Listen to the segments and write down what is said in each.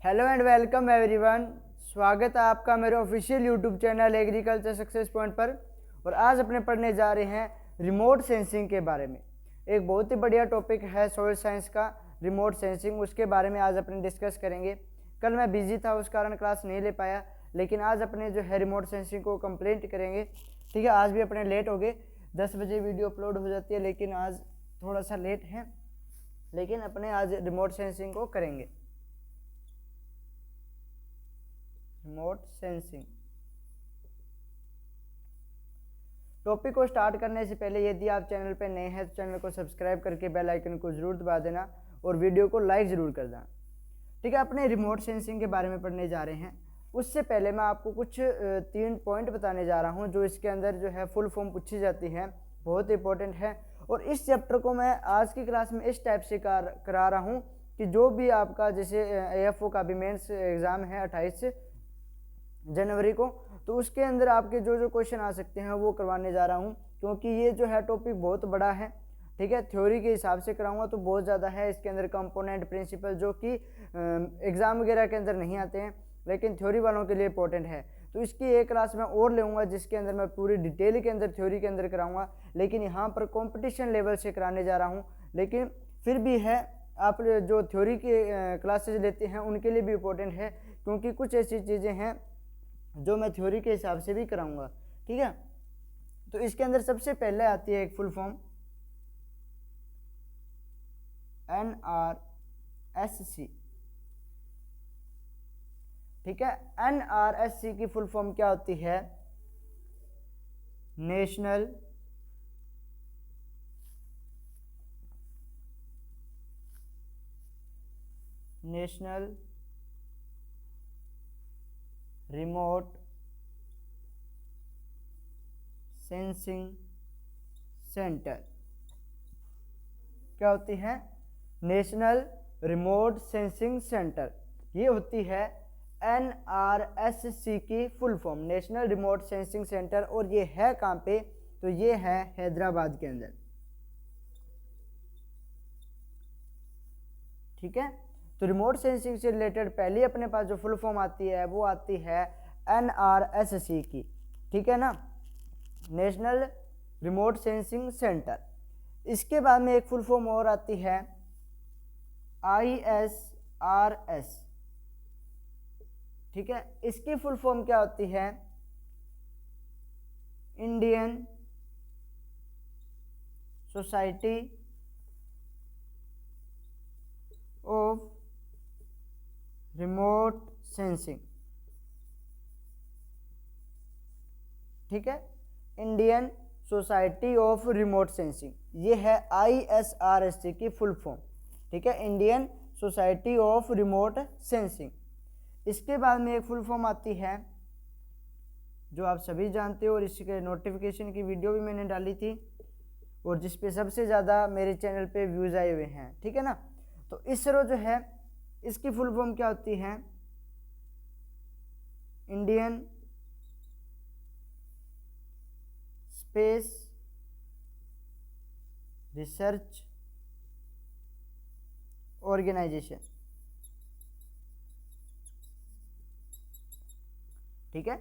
Hello and welcome everyone. स्वागत है आपका मेरे official YouTube channel agriculture success point पर। और आज अपने पढ़ने जा रहे हैं रिमोट सेंसिंग के बारे में। एक बहुत ही बढ़िया टॉपिक है सॉइल साइंस का रिमोट सेंसिंग, उसके बारे में आज अपने डिस्कस करेंगे। कल मैं बिजी था, उस कारण क्लास नहीं ले पाया, लेकिन आज अपने जो है रिमोट सेंसिंग को कंप्लीट करेंगे। ठीक है, आज भी अपने लेट हो गए, 10 बजे वीडियो अपलोड हो जाती है, लेकिन आज थोड़ा सा लेट है, लेकिन अपने आज रिमोट सेंसिंग को करेंगे। रिमोट सेंसिंग टॉपिक को स्टार्ट करने से पहले यदि आप चैनल पर नए हैं तो चैनल को सब्सक्राइब करके बेल आइकन को जरूर दबा देना और वीडियो को लाइक जरूर कर देना। ठीक है, अपने रिमोट सेंसिंग के बारे में पढ़ने जा रहे हैं। उससे पहले मैं आपको कुछ 3 पॉइंट बताने जा रहा हूं जो इसके अंदर जो है फुल फॉर्म पूछी जाती है, बहुत इंपॉर्टेंट है। और इस चैप्टर को मैं आज की क्लास में इस टाइप से करा रहा हूं कि जो भी आपका जैसे AFO का भी मेंस एग्ज़ाम है 28 जनवरी को, तो उसके अंदर आपके जो क्वेश्चन आ सकते हैं वो करवाने जा रहा हूँ, क्योंकि ये जो है टॉपिक बहुत बड़ा है। ठीक है, थ्योरी के हिसाब से कराऊंगा तो बहुत ज़्यादा है, इसके अंदर कंपोनेंट प्रिंसिपल जो कि एग्ज़ाम वगैरह के अंदर नहीं आते हैं, लेकिन थ्योरी वालों के लिए इंपॉर्टेंट है। तो इसकी एक क्लास मैं और लेऊंगा जिसके अंदर मैं पूरी डिटेल के अंदर थ्योरी के अंदर कराऊंगा, लेकिन यहाँ पर कंपटीशन लेवल से कराने जा रहा हूँ। लेकिन फिर भी है, आप जो थ्योरी के क्लासेज लेते हैं उनके लिए भी इम्पोर्टेंट है, क्योंकि कुछ ऐसी चीज़ें हैं जो मैं थ्योरी के हिसाब से भी कराऊंगा। ठीक है, तो इसके अंदर सबसे पहले आती है एक फुल फॉर्म NRSC। ठीक है, NRSC की फुल फॉर्म क्या होती है? National remote sensing centre. क्या होती है? National remote sensing centre. ये होती है NRSC की full form, national remote sensing centre. और ये है कहाँ पे? तो ये है हैदराबाद के अंदर। ठीक है, तो रिमोट सेंसिंग से रिलेटेड पहले अपने पास जो फुल फॉर्म आती है वो आती है NRSC की। ठीक है ना, नेशनल रिमोट सेंसिंग सेंटर। इसके बाद में एक फुल फॉर्म और आती है ISRS। ठीक है, इसकी फुल फॉर्म क्या होती है? Indian society of remote sensing. ठीक है, Indian society of remote sensing, ये है ISRSC की फुल फॉर्म। ठीक है, Indian society of remote sensing. इसके बाद में एक फुल फॉर्म आती है जो आप सभी जानते हो, और इसके नोटिफिकेशन की वीडियो भी मैंने डाली थी और जिस पे सबसे ज़्यादा मेरे चैनल पे व्यूज़ आए हुए हैं। ठीक है ना, तो इसरो जो है इसकी फुल फॉर्म क्या होती है? Indian Space Research Organisation. ठीक है,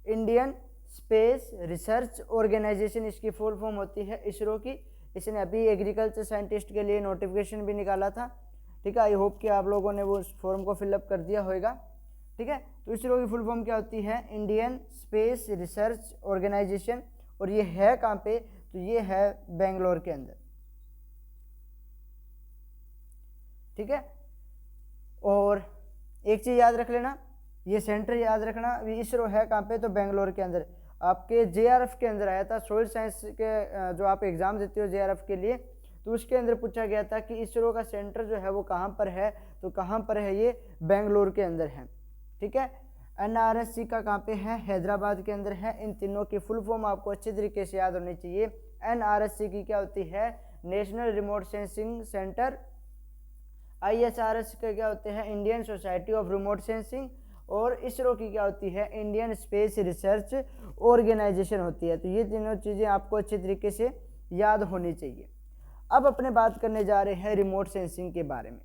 इंडियन स्पेस रिसर्च ऑर्गेनाइजेशन इसकी फुल फॉर्म होती है इसरो की। इसने अभी एग्रीकल्चर साइंटिस्ट के लिए नोटिफिकेशन भी निकाला था। ठीक है, आई होप कि आप लोगों ने वो फॉर्म को फिलअप कर दिया होगा। ठीक है, तो इसरो की फुल फॉर्म क्या होती है? Indian Space Research Organisation. और ये है कहाँ पे? तो ये है बेंगलोर के अंदर। ठीक है, और एक चीज़ याद रख लेना, ये सेंटर याद रखना, इसरो है कहाँ पे? तो बेंगलोर के अंदर। आपके JRF के अंदर आया था, सॉइल साइंस के जो आप एग्ज़ाम देते हो JRF के लिए, तो उसके अंदर पूछा गया था कि इसरो का सेंटर जो है वो कहाँ पर है? तो कहाँ पर है? ये बेंगलोर के अंदर है। ठीक है, NRSC का कहाँ पे है? हैदराबाद के अंदर है। इन तीनों की फुल फॉर्म आपको अच्छे तरीके से याद होनी चाहिए। NRSC की क्या होती है? National remote sensing centre. ISRS के क्या होते हैं? Indian society of remote sensing. और इसरो की क्या होती है? इंडियन स्पेस रिसर्च ऑर्गेनाइजेशन होती है। तो ये तीनों चीज़ें आपको अच्छे तरीके से याद होनी चाहिए। अब अपने बात करने जा रहे हैं रिमोट सेंसिंग के बारे में।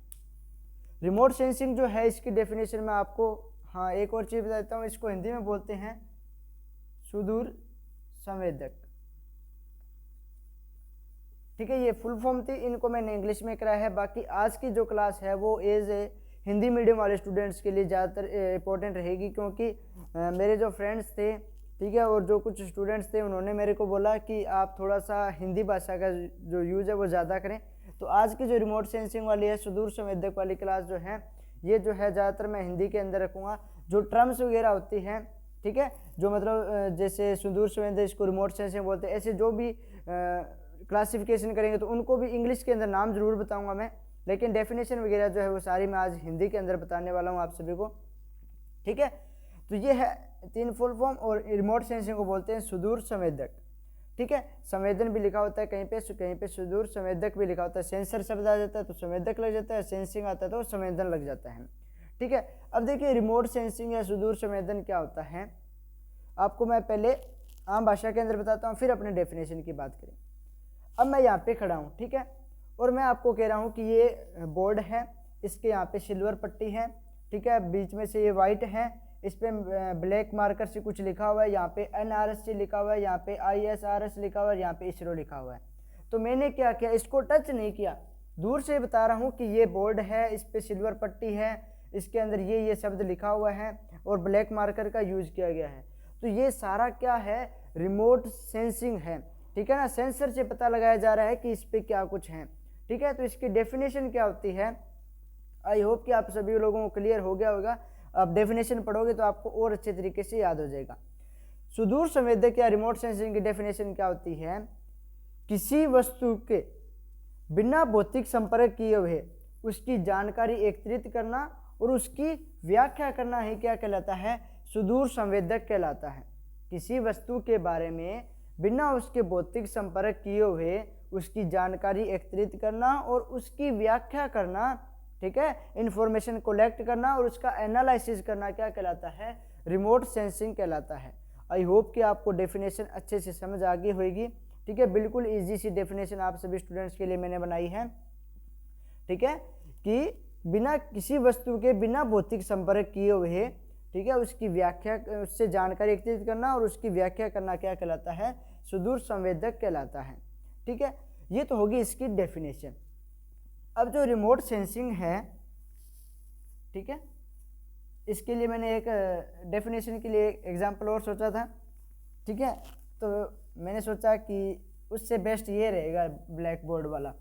रिमोट सेंसिंग जो है इसकी डेफिनेशन में आपको हाँ एक और चीज़ बता देता हूँ, इसको हिंदी में बोलते हैं सुदूर संवेदक। ठीक है, ये फुल फॉर्म थी, इनको मैंने इंग्लिश में कराया है। बाकी आज की जो क्लास है वो एज ए हिंदी मीडियम वाले स्टूडेंट्स के लिए ज़्यादातर इम्पोर्टेंट रहेगी, क्योंकि मेरे जो फ्रेंड्स थे, ठीक है, और जो कुछ स्टूडेंट्स थे उन्होंने मेरे को बोला कि आप थोड़ा सा हिंदी भाषा का जो यूज़ है वो ज़्यादा करें। तो आज की जो रिमोट सेंसिंग वाली है, सुदूर संवेदक वाली क्लास जो है, ये जो है ज़्यादातर मैं हिंदी के अंदर रखूँगा। जो टर्म्स वगैरह होती हैं, ठीक है, जो मतलब जैसे सुदूर संवेदक, इसको रिमोट सेंसिंग बोलते हैं, ऐसे जो भी क्लासिफिकेशन करेंगे तो उनको भी इंग्लिश के अंदर नाम जरूर बताऊंगा मैं, लेकिन डेफिनेशन वगैरह जो है वो सारी मैं आज हिंदी के अंदर बताने वाला हूँ आप सभी को। ठीक है, तो ये है 3 फुल फॉर्म, और रिमोट सेंसिंग को बोलते हैं सुदूर संवेदक। ठीक है, संवेदन भी लिखा होता है कहीं पे सुदूर संवेदक भी लिखा होता है। सेंसर शब्द आ जाता है तो संवेदक लग जाता है, सेंसिंग आता है तो संवेदन लग जाता है। ठीक है, अब देखिए रिमोट सेंसिंग या सुदूर संवेदन क्या होता है, आपको मैं पहले आम भाषा के अंदर बताता हूँ, फिर अपने डेफिनेशन की बात करें। अब मैं यहाँ पे खड़ा हूँ, ठीक है, और मैं आपको कह रहा हूँ कि ये बोर्ड है, इसके यहाँ पे सिल्वर पट्टी है, ठीक है, बीच में से ये वाइट है, इस पर ब्लैक मार्कर से कुछ लिखा हुआ है, यहाँ पे NRC लिखा हुआ है, यहाँ पे ISRS लिखा हुआ है, यहाँ पे ISRO लिखा हुआ है। तो मैंने क्या किया, इसको टच नहीं किया, दूर से बता रहा हूँ कि ये बोर्ड है, इस पर सिल्वर पट्टी है, इसके अंदर ये शब्द लिखा हुआ है और ब्लैक मार्कर का यूज किया गया है। तो ये सारा क्या है, रिमोट सेंसिंग है। ठीक है ना, सेंसर से पता लगाया जा रहा है कि इस पे क्या कुछ है। ठीक है, तो इसकी डेफिनेशन क्या होती है, आई होप कि आप सभी लोगों को क्लियर हो गया होगा। अब डेफिनेशन पढ़ोगे तो आपको और अच्छे तरीके से याद हो जाएगा। सुदूर संवेदक या रिमोट सेंसिंग की डेफिनेशन क्या होती है, किसी वस्तु के बिना भौतिक संपर्क किए हुए उसकी जानकारी एकत्रित करना और उसकी व्याख्या करना ही क्या कहलाता है, सुदूर संवेदक कहलाता है। किसी वस्तु के बारे में बिना उसके भौतिक संपर्क किए हुए उसकी जानकारी एकत्रित करना और उसकी व्याख्या करना, ठीक है, इंफॉर्मेशन कलेक्ट करना और उसका एनालिसिस करना क्या कहलाता है, रिमोट सेंसिंग कहलाता है। आई होप कि आपको डेफिनेशन अच्छे से समझ आ गई होगी। ठीक है, बिल्कुल इजी सी डेफिनेशन आप सभी स्टूडेंट्स के लिए मैंने बनाई है। ठीक है, कि बिना किसी वस्तु के बिना भौतिक संपर्क किए हुए, ठीक है, उसकी व्याख्या, उससे जानकारी एकत्रित करना और उसकी व्याख्या करना क्या कहलाता है, सुदूर संवेदक कहलाता है। ठीक है, ये तो होगी इसकी डेफिनेशन। अब जो रिमोट सेंसिंग है, ठीक है, इसके लिए मैंने एक डेफिनेशन के लिए एग्जांपल और सोचा था। ठीक है, तो मैंने सोचा कि उससे बेस्ट ये रहेगा ब्लैक बोर्ड वाला।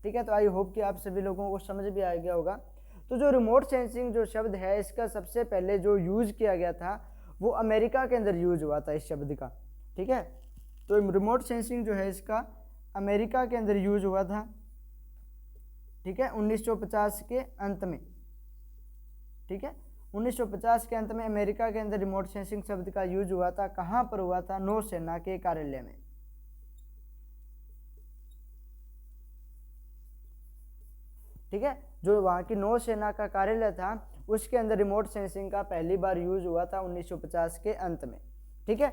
ठीक है, तो आई होप कि आप सभी लोगों को समझ भी आ गया होगा। तो जो रिमोट सेंसिंग जो शब्द है, इसका सबसे पहले जो यूज़ किया गया था वो अमेरिका के अंदर यूज हुआ था इस शब्द का। ठीक है, तो रिमोट सेंसिंग जो है इसका अमेरिका के अंदर यूज हुआ था। ठीक है, 1950 के अंत में। ठीक है, 1950 के अंत में अमेरिका के अंदर रिमोट सेंसिंग शब्द का यूज हुआ था। कहाँ पर हुआ था, नौसेना के कार्यालय में। ठीक है, जो वहाँ की नौसेना का कार्यालय था उसके अंदर रिमोट सेंसिंग का पहली बार यूज हुआ था 1950 के अंत में। ठीक है,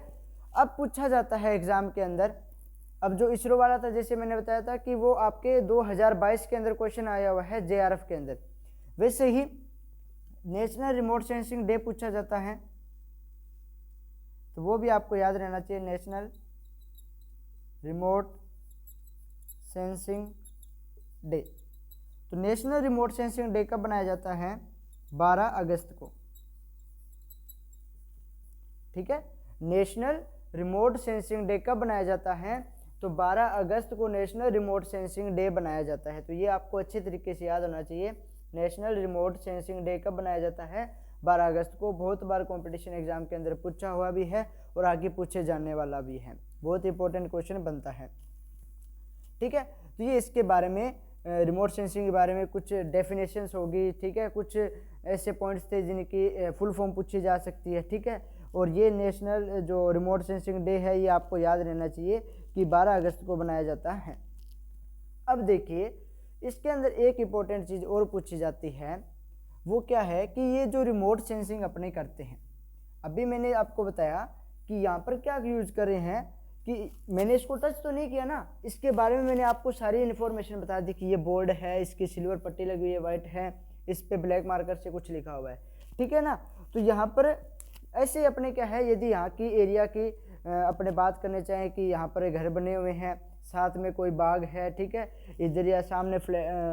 अब पूछा जाता है एग्जाम के अंदर, अब जो इसरो वाला था जैसे मैंने बताया था कि वो आपके 2022 के अंदर क्वेश्चन आया हुआ है JRF के अंदर, वैसे ही नेशनल रिमोट सेंसिंग डे पूछा जाता है, तो वो भी आपको याद रहना चाहिए, नेशनल रिमोट सेंसिंग डे। तो नेशनल रिमोट सेंसिंग डे कब बनाया जाता है, 12 अगस्त को। ठीक है, नेशनल रिमोट सेंसिंग डे कब बनाया जाता है, तो 12 अगस्त को नेशनल रिमोट सेंसिंग डे बनाया जाता है। तो ये आपको अच्छे तरीके से याद होना चाहिए, नेशनल रिमोट सेंसिंग डे कब बनाया जाता है, 12 अगस्त को। बहुत बार कंपटीशन एग्जाम के अंदर पूछा हुआ भी है और आगे पूछे जाने वाला भी है, बहुत इंपॉर्टेंट क्वेश्चन बनता है। ठीक है, तो ये इसके बारे में रिमोट सेंसिंग के बारे में कुछ डेफिनेशंस होगी। ठीक है, कुछ ऐसे पॉइंट्स थे जिनकी फुल फॉर्म पूछी जा सकती है। ठीक है, और ये नेशनल जो रिमोट सेंसिंग डे है ये आपको याद रहना चाहिए कि 12 अगस्त को बनाया जाता है। अब देखिए इसके अंदर एक इम्पोर्टेंट चीज़ और पूछी जाती है, वो क्या है कि ये जो रिमोट सेंसिंग अपने करते हैं, अभी मैंने आपको बताया कि यहाँ पर क्या यूज़ कर रहे हैं, कि मैंने इसको टच तो नहीं किया ना, इसके बारे में मैंने आपको सारी इन्फॉर्मेशन बता दी कि ये बोर्ड है, इसकी सिल्वर पट्टी लगी हुई है, वाइट है, इस पे ब्लैक मार्कर से कुछ लिखा हुआ है, ठीक है ना। तो यहाँ पर ऐसे अपने क्या है, यदि यहाँ की एरिया की अपने बात करने चाहें कि यहाँ पर घर बने हुए हैं, साथ में कोई बाग है, ठीक है, इधर या सामने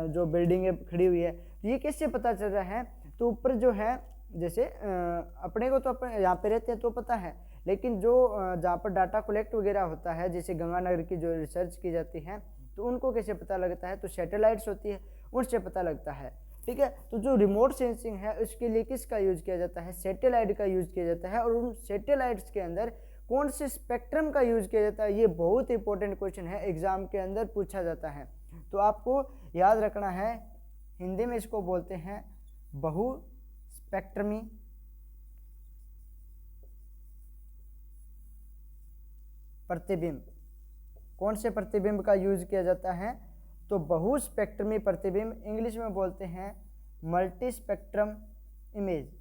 जो बिल्डिंग खड़ी हुई है, तो ये कैसे पता चल रहा है। तो ऊपर जो है जैसे अपने को तो अपने यहाँ पे रहते हैं तो पता है, लेकिन जो जहाँ पर डाटा कलेक्ट वगैरह होता है, जैसे गंगानगर की जो रिसर्च की जाती है, तो उनको कैसे पता लगता है, तो सैटेलाइट्स होती है उनसे पता लगता है, ठीक है। तो जो रिमोट सेंसिंग है उसके लिए किसका यूज किया जाता है, सैटेलाइट का यूज किया जाता है। और उन सैटेलाइट्स के अंदर कौन से स्पेक्ट्रम का यूज किया जाता है, ये बहुत इंपॉर्टेंट क्वेश्चन है, एग्जाम के अंदर पूछा जाता है। तो आपको याद रखना है, हिंदी में इसको बोलते हैं बहु स्पेक्ट्रमी प्रतिबिंब। कौन से प्रतिबिंब का यूज किया जाता है, तो बहु स्पेक्ट्रमी प्रतिबिंब, इंग्लिश में बोलते हैं मल्टी स्पेक्ट्रम इमेज,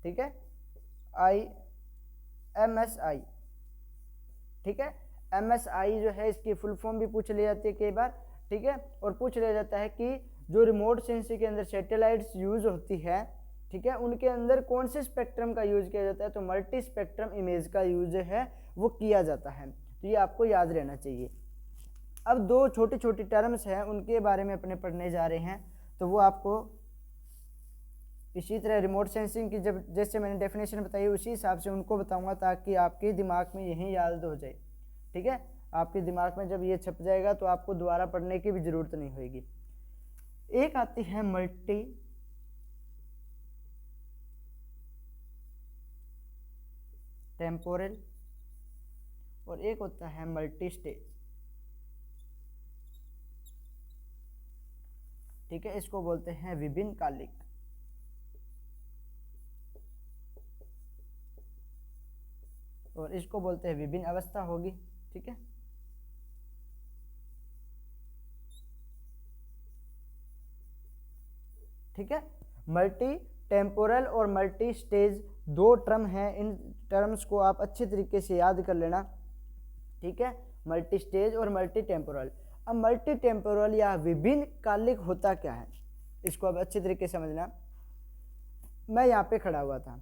ठीक है, MSI, ठीक है। MSI जो है इसकी फुल फॉर्म भी पूछ ली जाती है कई बार, ठीक है। और पूछ लिया जाता है कि जो रिमोट सेंसिंग के अंदर सैटेलाइट्स यूज होती है, ठीक है, उनके अंदर कौन से स्पेक्ट्रम का यूज किया जाता है, तो मल्टी स्पेक्ट्रम इमेज का यूज है वो किया जाता है। तो ये आपको याद रहना चाहिए। अब दो छोटी छोटी टर्म्स हैं उनके बारे में अपने पढ़ने जा रहे हैं, तो वो आपको इसी तरह रिमोट सेंसिंग की जब जैसे मैंने डेफिनेशन बताई उसी हिसाब से उनको बताऊंगा, ताकि आपके दिमाग में यही याद हो जाए, ठीक है। आपके दिमाग में जब ये छप जाएगा तो आपको दोबारा पढ़ने की भी जरूरत नहीं होगी। एक आती है मल्टी टेम्पोरल और एक होता है मल्टी स्टेज, ठीक है। इसको बोलते हैं विभिन्न कालिक, और इसको बोलते हैं विभिन्न अवस्था होगी, ठीक है। ठीक है, मल्टी टेम्पोरल और मल्टी स्टेज दो टर्म हैं, इन टर्म्स को आप अच्छे तरीके से याद कर लेना, ठीक है। मल्टी स्टेज और मल्टी टेम्पोरल। अब मल्टी टेम्पोरल या विभिन्न कालिक होता क्या है, इसको अब अच्छे तरीके से समझना। मैं यहाँ पे खड़ा हुआ था,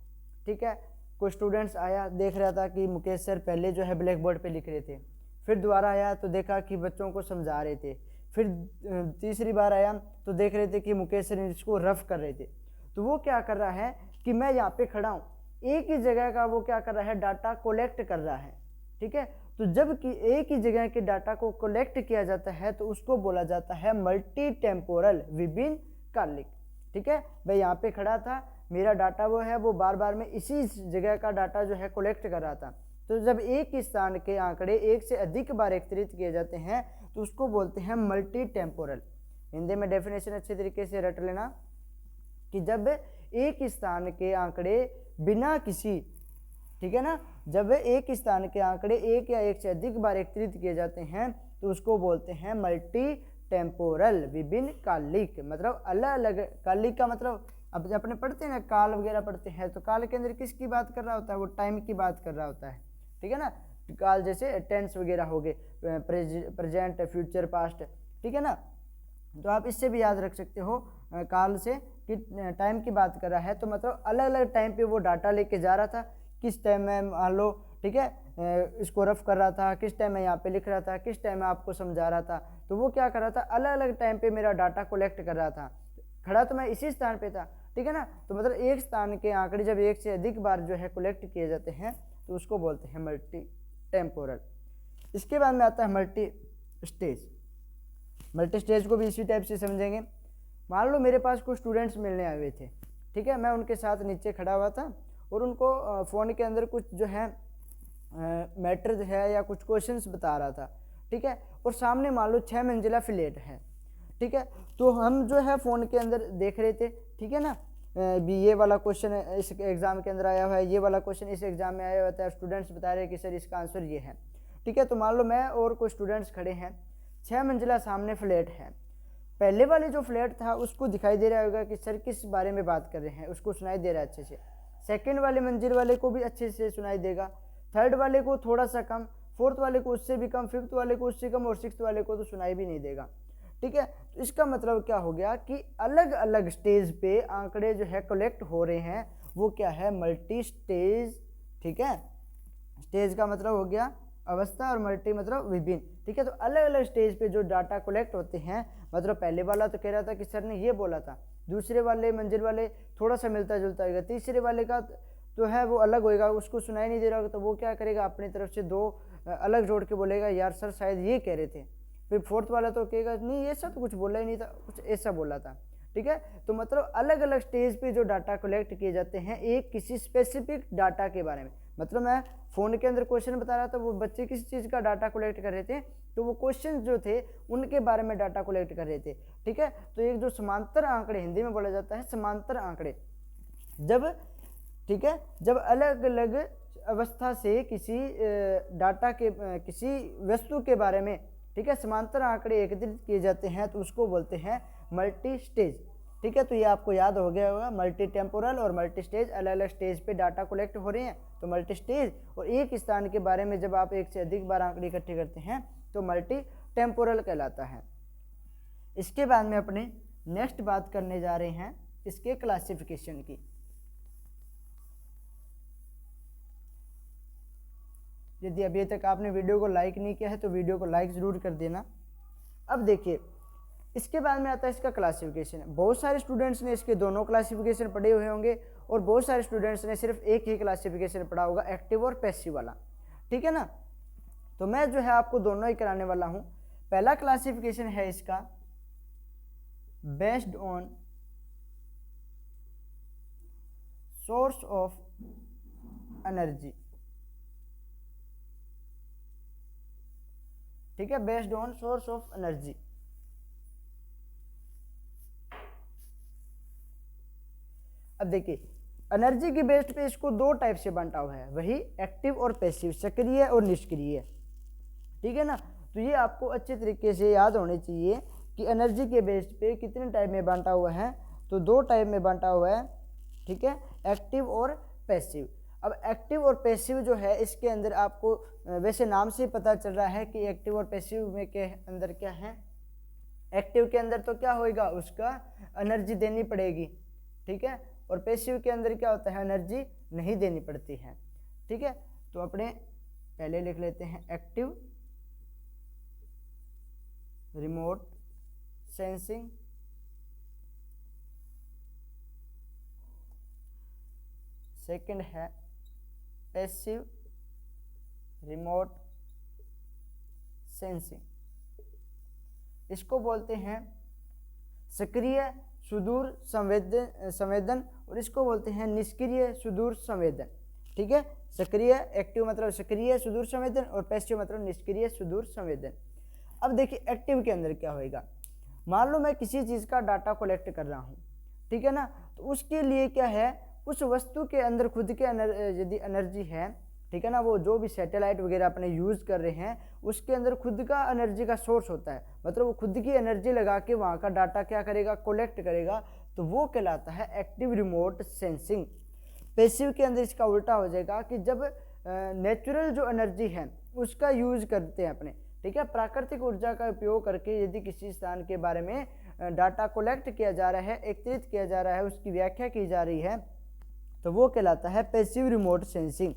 ठीक है, कोई स्टूडेंट्स आया, देख रहा था कि मुकेश सर पहले जो है ब्लैक बोर्ड पे लिख रहे थे, फिर दोबारा आया तो देखा कि बच्चों को समझा रहे थे, फिर तीसरी बार आया तो देख रहे थे कि मुकेश सर इसको रफ कर रहे थे। तो वो क्या कर रहा है कि मैं यहाँ पे खड़ा हूँ, एक ही जगह का वो क्या कर रहा है, डाटा कलेक्ट कर रहा है, ठीक है। तो जब कि एक ही जगह के डाटा को कलेक्ट किया जाता है तो उसको बोला जाता है मल्टी टेम्पोरल, विभिन्न कालिक, ठीक है। मैं यहाँ पे खड़ा था, मेरा डाटा वो है वो बार बार में इसी जगह का डाटा जो है कलेक्ट कर रहा था। तो जब एक ही स्थान के आंकड़े एक से अधिक बार एकत्रित किए जाते हैं तो उसको बोलते हैं मल्टी टेम्पोरल। हिंदी में डेफिनेशन अच्छे तरीके से रट लेना कि जब एक ही स्थान के आंकड़े बिना किसी, ठीक है ना, जब एक ही स्थान के आंकड़े एक या एक से अधिक बार एकत्रित किए जाते हैं तो उसको बोलते हैं मल्टी टेम्पोरल, विभिन्न कालिक। मतलब अलग अलग कालिक का मतलब अब अपने पढ़ते हैं ना, काल वगैरह पढ़ते हैं, तो काल के अंदर किसकी बात कर रहा होता है, वो टाइम की बात कर रहा होता है, ठीक है ना। काल जैसे टेंस वगैरह हो गए, प्रेजेंट, फ्यूचर, पास्ट, ठीक है ना। तो आप इससे भी याद रख सकते हो काल से कि टाइम की बात कर रहा है, तो मतलब अलग अलग टाइम पे वो डाटा लेके जा रहा था, किस टाइम में मान लो, ठीक है, इसको रफ कर रहा था, किस टाइम में यहाँ पे लिख रहा था, किस टाइम में आपको समझा रहा था। तो वो क्या कर रहा था, अलग अलग टाइम पे मेरा डाटा कलेक्ट कर रहा था, खड़ा तो मैं इसी स्थान पे था, ठीक है ना। तो मतलब एक स्थान के आंकड़े जब एक से अधिक बार जो है कलेक्ट किए जाते हैं तो उसको बोलते हैं मल्टी टेम्पोरल। इसके बाद में आता है मल्टी स्टेज। मल्टी स्टेज को भी इसी टाइप से समझेंगे। मान लो मेरे पास कुछ स्टूडेंट्स मिलने आए हुए थे, ठीक है, मैं उनके साथ नीचे खड़ा हुआ था और उनको फ़ोन के अंदर कुछ जो है मैटर है या कुछ क्वेश्चंस बता रहा था, ठीक है, और सामने मान लो 6 मंजिला फ्लैट है, ठीक है। तो हम जो है फ़ोन के अंदर देख रहे थे, ठीक है ना, भी ये वाला क्वेश्चन इस एग्ज़ाम के अंदर आया हुआ है, ये वाला क्वेश्चन इस एग्ज़ाम में आया हुआ है, स्टूडेंट्स बता रहे हैं कि सर इसका आंसर ये है, ठीक है। तो मान लो मैं और कुछ स्टूडेंट्स खड़े हैं, 6 मंजिला सामने फ्लैट है। पहले वाले जो फ्लैट था उसको दिखाई दे रहा होगा कि सर किस बारे में बात कर रहे हैं, उसको सुनाई दे रहा है अच्छे से। सेकंड वाले मंजिल वाले को भी अच्छे से सुनाई देगा, थर्ड वाले को थोड़ा सा कम, फोर्थ वाले को उससे भी कम, फिफ्थ वाले को उससे कम और सिक्स्थ वाले को तो सुनाई भी नहीं देगा। ठीक है, तो इसका मतलब क्या हो गया कि अलग अलग स्टेज पे आंकड़े जो है कलेक्ट हो रहे हैं, वो क्या है, मल्टी स्टेज। ठीक है, स्टेज का मतलब हो गया अवस्था और मल्टी मतलब विभिन्न। ठीक है, तो अलग अलग स्टेज पे जो डाटा कलेक्ट होते हैं, मतलब पहले वाला तो कह रहा था कि सर ने ये बोला था, दूसरे वाले मंजिल वाले थोड़ा सा मिलता जुलता होगा, तीसरे वाले का तो है वो अलग होएगा, उसको सुनाई नहीं दे रहा होगा, तो वो क्या करेगा, अपनी तरफ से दो अलग जोड़ के बोलेगा यार सर शायद ये कह रहे थे। फिर फोर्थ वाला तो कहेगा नहीं ऐसा तो कुछ बोला ही नहीं था, कुछ ऐसा बोला था। ठीक है, तो मतलब अलग अलग स्टेज पे जो डाटा कलेक्ट किए जाते हैं एक किसी स्पेसिफिक डाटा के बारे में। मतलब मैं फ़ोन के अंदर क्वेश्चन बता रहा था, वो बच्चे किसी चीज़ का डाटा कलेक्ट कर रहे थे, तो वो क्वेश्चन जो थे उनके बारे में डाटा कलेक्ट कर रहे थे। ठीक है, तो एक जो समांतर आंकड़े हिंदी में बोला जाता है समांतर आंकड़े, जब ठीक है जब अलग अलग अवस्था से किसी डाटा के किसी वस्तु के बारे में ठीक है समांतर आंकड़े एकत्रित किए जाते हैं तो उसको बोलते हैं मल्टी स्टेज। ठीक है, तो ये आपको याद हो गया होगा, मल्टी टेम्पोरल और मल्टी स्टेज, अलग अलग स्टेज पे डाटा कलेक्ट हो रहे हैं तो मल्टी स्टेज, और एक स्थान के बारे में जब आप एक से अधिक बार आंकड़े इकट्ठे करते हैं तो मल्टी टेम्पोरल कहलाता है। इसके बाद में अपने नेक्स्ट बात करने जा रहे हैं इसके क्लासिफिकेशन की। यदि अभी तक आपने वीडियो को लाइक नहीं किया है तो वीडियो को लाइक ज़रूर कर देना। अब देखिए इसके बाद में आता है इसका क्लासिफिकेशन। बहुत सारे स्टूडेंट्स ने इसके दोनों क्लासिफिकेशन पढ़े हुए होंगे और बहुत सारे स्टूडेंट्स ने सिर्फ एक ही क्लासिफिकेशन पढ़ा होगा, एक्टिव और पैसिव वाला। ठीक है ना, तो मैं जो है आपको दोनों ही कराने वाला हूँ। पहला क्लासिफिकेशन है इसका based on source of energy. ठीक है, based on source of energy. अब देखिए एनर्जी की बेस्ड पे इसको दो टाइप से बांटा हुआ है, वही एक्टिव और पैसिव, सक्रिय और निष्क्रिय। ठीक है ना, तो ये आपको अच्छे तरीके से याद होने चाहिए कि एनर्जी के बेस्ड पे कितने टाइप में बांटा हुआ है, तो दो टाइप में बांटा हुआ है। ठीक है, एक्टिव और पैसिव। अब एक्टिव और पैसिव जो है इसके अंदर आपको वैसे नाम से पता चल रहा है कि एक्टिव और पैसिव में के अंदर क्या है। एक्टिव के अंदर तो क्या होएगा, उसका एनर्जी देनी पड़ेगी। ठीक है, और पैसिव के अंदर क्या होता है, एनर्जी नहीं देनी पड़ती है। ठीक है, तो अपने पहले लिख लेते हैं एक्टिव रिमोट सेंसिंग सेकंड है पैसिव रिमोट सेंसिंग। इसको बोलते हैं सक्रिय सुदूर संवेदन और इसको बोलते हैं निष्क्रिय सुदूर संवेदन। ठीक है, सक्रिय एक्टिव मतलब सक्रिय सुदूर संवेदन और पैसिव मतलब निष्क्रिय सुदूर संवेदन। अब देखिए एक्टिव के अंदर क्या होएगा, मान लो मैं किसी चीज़ का डाटा कलेक्ट कर रहा हूँ। ठीक है ना, तो उसके लिए क्या है, उस वस्तु के अंदर खुद के यदि एनर्जी है, ठीक है ना, वो जो भी सैटेलाइट वगैरह अपने यूज़ कर रहे हैं उसके अंदर खुद का एनर्जी का सोर्स होता है, मतलब वो खुद की एनर्जी लगा के वहाँ का डाटा क्या करेगा, कलेक्ट करेगा, तो वो कहलाता है एक्टिव रिमोट सेंसिंग। पैसिव के अंदर इसका उल्टा हो जाएगा कि जब नेचुरल जो एनर्जी है उसका यूज़ करते हैं अपने, ठीक है, प्राकृतिक ऊर्जा का उपयोग करके यदि किसी स्थान के बारे में डाटा कलेक्ट किया जा रहा है, एकत्रित किया जा रहा है, उसकी व्याख्या की जा रही है, तो वो कहलाता है पैसिव रिमोट सेंसिंग।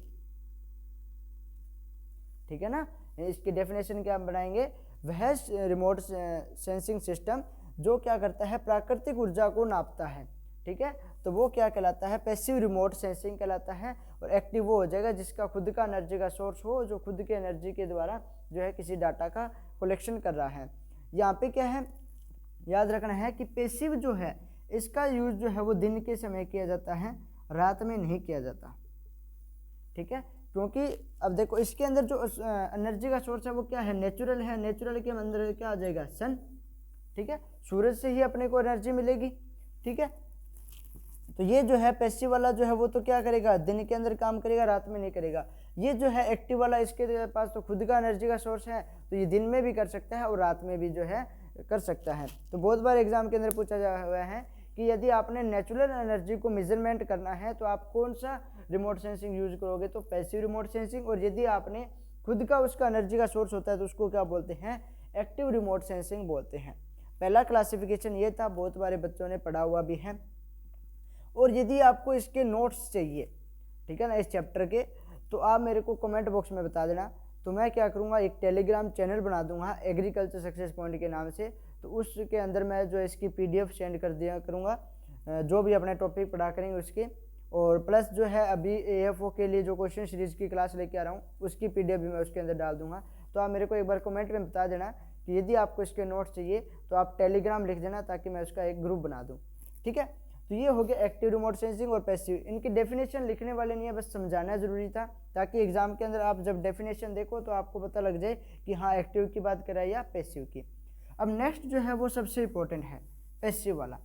ठीक है ना, इसकी डेफिनेशन क्या बनाएंगे, वह रिमोट सेंसिंग सिस्टम जो क्या करता है, प्राकृतिक ऊर्जा को नापता है। ठीक है, तो वो क्या कहलाता है, पैसिव रिमोट सेंसिंग कहलाता है। और एक्टिव वो हो जाएगा जिसका खुद का एनर्जी का सोर्स हो, जो खुद के एनर्जी के द्वारा जो है किसी डाटा का कलेक्शन कर रहा है। यहाँ पे क्या है, याद रखना है कि पैसिव जो है इसका यूज जो है वो दिन के समय किया जाता है, रात में नहीं किया जाता। ठीक है, क्योंकि अब देखो इसके अंदर जो एनर्जी का सोर्स है वो क्या है, नेचुरल है। नेचुरल के अंदर क्या आ जाएगा, सन। ठीक है, सूरज से ही अपने को एनर्जी मिलेगी। ठीक है, तो ये जो है पैसिव वाला जो है वो तो क्या करेगा, दिन के अंदर काम करेगा, रात में नहीं करेगा। ये जो है एक्टिव वाला, इसके पास तो खुद का एनर्जी का सोर्स है, तो ये दिन में भी कर सकता है और रात में भी जो है कर सकता है। तो बहुत बार एग्जाम के अंदर पूछा हुआ है कि यदि आपने नेचुरल एनर्जी को मेजरमेंट करना है तो आप कौन सा रिमोट सेंसिंग यूज करोगे, तो पैसिव रिमोट सेंसिंग। और यदि आपने खुद का उसका एनर्जी का सोर्स होता है तो उसको क्या बोलते हैं, एक्टिव रिमोट सेंसिंग बोलते हैं। पहला क्लासिफिकेशन ये था, बहुत बारे बच्चों ने पढ़ा हुआ भी है। और यदि आपको इसके नोट्स चाहिए, ठीक है ना, इस चैप्टर के, तो आप मेरे को कमेंट बॉक्स में बता देना। तो मैं क्या करूँगा, एक टेलीग्राम चैनल बना दूंगा एग्रीकल्चर सक्सेस पॉइंट के नाम से, तो उसके अंदर मैं जो इसकी PDF सेंड कर दिया करूँगा, जो भी अपने टॉपिक पढ़ा करेंगे उसके। और प्लस जो है अभी AFO के लिए जो क्वेश्चन सीरीज की क्लास लेके आ रहा हूँ उसकी PDF भी मैं उसके अंदर डाल दूंगा। तो आप मेरे को एक बार कमेंट में बता देना कि यदि आपको इसके नोट्स चाहिए तो आप टेलीग्राम लिख देना, ताकि मैं उसका एक ग्रुप बना दूँ, ठीक है। तो ये हो गया एक्टिव रिमोट सेंसिंग और पैसिव। इनकी डेफिनेशन लिखने वाले नहीं है, बस समझाना ज़रूरी था, ताकि एग्जाम के अंदर आप जब डेफिनेशन देखो तो आपको पता लग जाए कि हाँ एक्टिव की बात कर रहा है या पैसिव की। अब नेक्स्ट जो है वो सबसे इंपॉर्टेंट है, पैसिव वाला।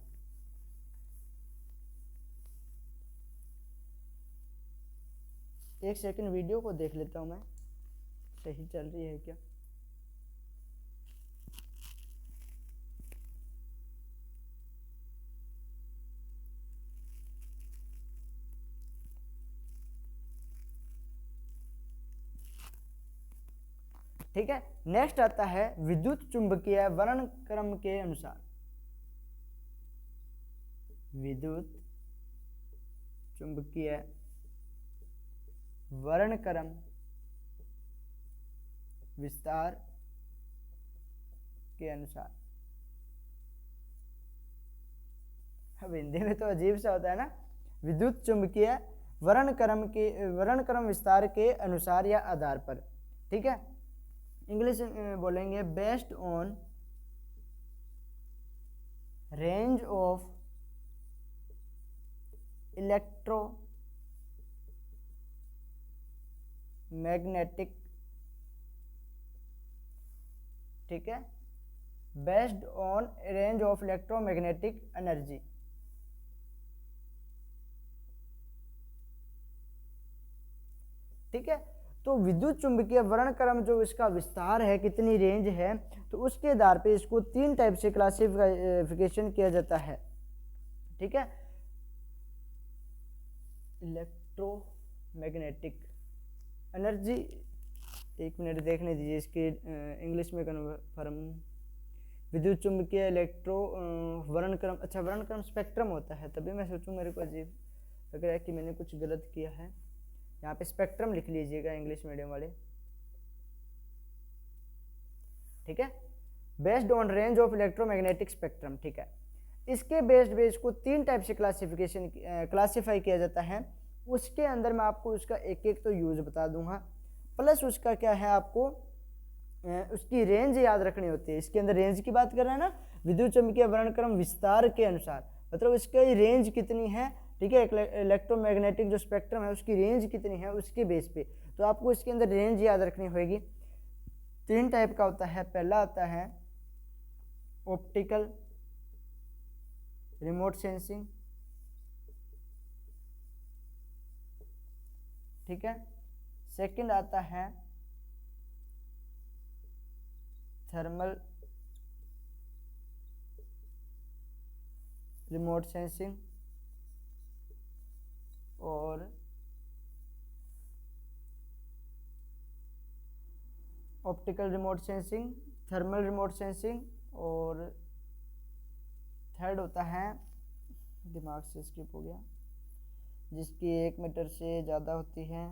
एक सेकंड वीडियो को देख लेता हूँ मैं, सही चल रही है क्या। ठीक है, नेक्स्ट आता है विद्युत चुंबकीय वर्णक्रम के अनुसार। विद्युत चुंबकीय वर्णक्रम विस्तार के अनुसार। अब हिंदी में तो अजीब सा होता है ना, विद्युत चुंबकीय वर्णक्रम विस्तार के अनुसार या आधार पर, ठीक है। इंग्लिश बोलेंगे based on range of electromagnetic, ठीक है, based on range of electromagnetic energy. ठीक है, तो विद्युत चुंबकीय वर्णक्रम जो इसका विस्तार है, कितनी रेंज है, तो उसके आधार पे इसको 3 टाइप से क्लासिफिकेशन किया जाता है, ठीक है। इलेक्ट्रोमैग्नेटिक एनर्जी, एक मिनट देखने दीजिए इसके इंग्लिश में कन्फर्म। विद्युत चुंबकीय इलेक्ट्रो वर्णक्रम, अच्छा वर्णक्रम स्पेक्ट्रम होता है, तभी मैं सोचूं मेरे को अजीब लग रहा है कि मैंने कुछ गलत किया है। यहाँ पे स्पेक्ट्रम लिख लीजिएगा इंग्लिश मीडियम वाले, ठीक है, based on range of electromagnetic spectrum, ठीक है। इसके बेस्ड पे इसको 3 टाइप से क्लासिफाई किया जाता है। उसके अंदर मैं आपको उसका एक एक तो यूज बता दूंगा, प्लस उसका क्या है, आपको उसकी रेंज याद रखनी होती है। इसके अंदर रेंज की बात कर रहे हैं ना, विद्युत चुंबकीय वर्णक्रम विस्तार के अनुसार, मतलब इसकी रेंज कितनी है, ठीक है, इलेक्ट्रोमैग्नेटिक जो स्पेक्ट्रम है उसकी रेंज कितनी है, उसके बेस पे तो आपको इसके अंदर रेंज याद रखनी होगी। 3 टाइप का होता है। पहला आता है ऑप्टिकल रिमोट सेंसिंग, ठीक है। सेकंड आता है थर्मल रिमोट सेंसिंग, और optical remote sensing, thermal remote sensing, और थर्ड होता है, दिमाग से स्किप हो गया, जिसकी 1 मीटर से ज़्यादा होती है,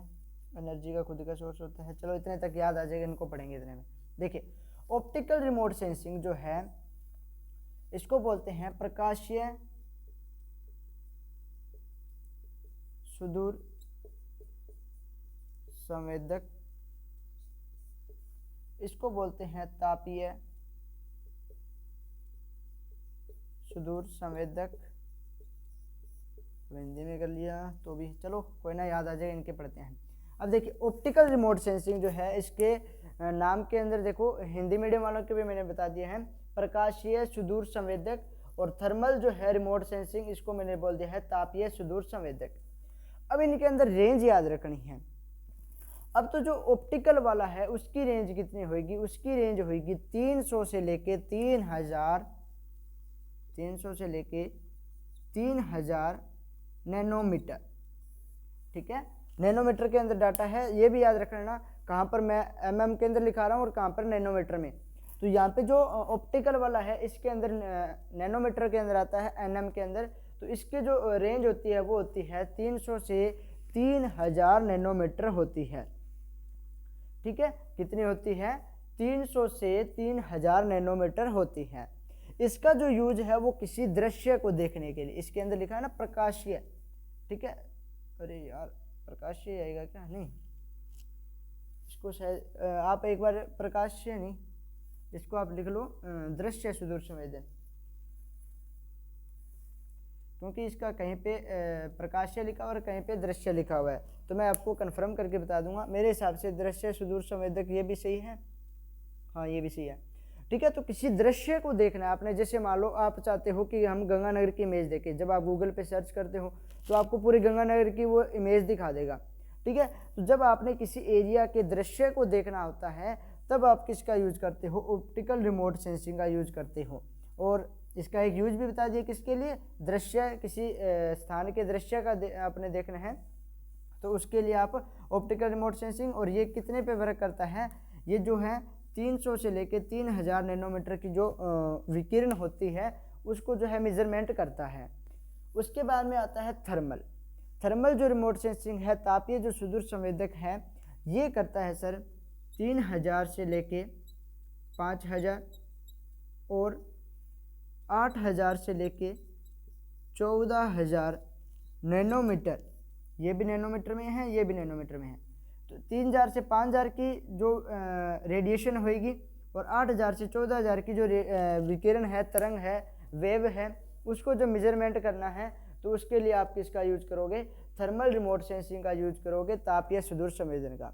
एनर्जी का खुद का सोर्स होता है। चलो इतने तक याद आ जाएगा, इनको पढ़ेंगे इतने में। देखिए ऑप्टिकल रिमोट सेंसिंग जो है इसको बोलते हैं प्रकाशीय सुदूर संवेदक, इसको बोलते हैं तापीय सुदूर संवेदक। हिंदी में कर लिया तो भी चलो कोई ना, याद आ जाएगा, इनके पढ़ते हैं। अब देखिए ऑप्टिकल रिमोट सेंसिंग जो है, इसके नाम के अंदर देखो, हिंदी मीडियम वालों के भी मैंने बता दिया है, प्रकाशीय सुदूर संवेदक, और थर्मल जो है रिमोट सेंसिंग, इसको मैंने बोल दिया है तापीय सुदूर संवेदक। अब इनके अंदर रेंज याद रखनी है। अब तो जो ऑप्टिकल वाला है उसकी रेंज कितनी होगी, उसकी रेंज होगी 300 से लेके 3000, 300 से लेके 3000 नैनोमीटर, ठीक है। नैनोमीटर के अंदर डाटा है, ये भी याद रखना, कहाँ पर मैं mm के अंदर लिखा रहा हूँ और कहाँ पर नैनोमीटर में। तो यहाँ पे जो ऑप्टिकल वाला है इसके अंदर नैनोमीटर के अंदर आता है, nm के अंदर। तो इसके जो रेंज होती है वो होती है 300 से 3000 नैनोमीटर होती है। ठीक है, कितनी होती है? 300 से 3000 नैनोमीटर होती है। इसका जो यूज है वो किसी दृश्य को देखने के लिए, इसके अंदर लिखा है ना प्रकाशीय, ठीक है, अरे यार प्रकाशीय आएगा क्या? नहीं, इसको शायद आप एक बार प्रकाशीय नहीं, इसको आप लिख लो दृश्य सुदूर संवेदन, क्योंकि इसका कहीं पे प्रकाशीय लिखा हुआ और कहीं पे दृश्य लिखा हुआ है। तो मैं आपको कंफर्म करके बता दूंगा, मेरे हिसाब से दृश्य सुदूर संवेदक ये भी सही है, हाँ ये भी सही है। ठीक है, तो किसी दृश्य को देखना है आपने, जैसे मान लो आप चाहते हो कि हम गंगानगर की इमेज देखें, जब आप गूगल पे सर्च करते हो तो आपको पूरी गंगानगर की वो इमेज दिखा देगा। ठीक है, तो जब आपने किसी एरिया के दृश्य को देखना होता है तब आप किसका यूज करते हो? ऑप्टिकल रिमोट सेंसिंग का यूज करते हो। और इसका एक यूज भी बता दिए किसके लिए, दृश्य, किसी स्थान के दृश्य का आपने देखना है तो उसके लिए आप ऑप्टिकल रिमोट सेंसिंग। और ये कितने पे वर्क करता है? ये जो है 300 से लेके 3000 नैनोमीटर की जो विकिरण होती है उसको जो है मेजरमेंट करता है। उसके बाद में आता है थर्मल। थर्मल जो रिमोट सेंसिंग है, तापीय जो सुदूर संवेदक है, ये करता है सर 3000 से लेके 5000 और 8000 से लेके 14000 नैनोमीटर। ये भी नैनोमीटर में है, ये भी नैनोमीटर में है। तो 3000 से 5000 की जो रेडिएशन होएगी और 8000 से 14000 की जो विकिरण है, तरंग है, वेव है, उसको जो मेजरमेंट करना है तो उसके लिए आप किसका यूज करोगे? थर्मल रिमोट सेंसिंग का यूज करोगे, तापीय सुदूर संवेदन का।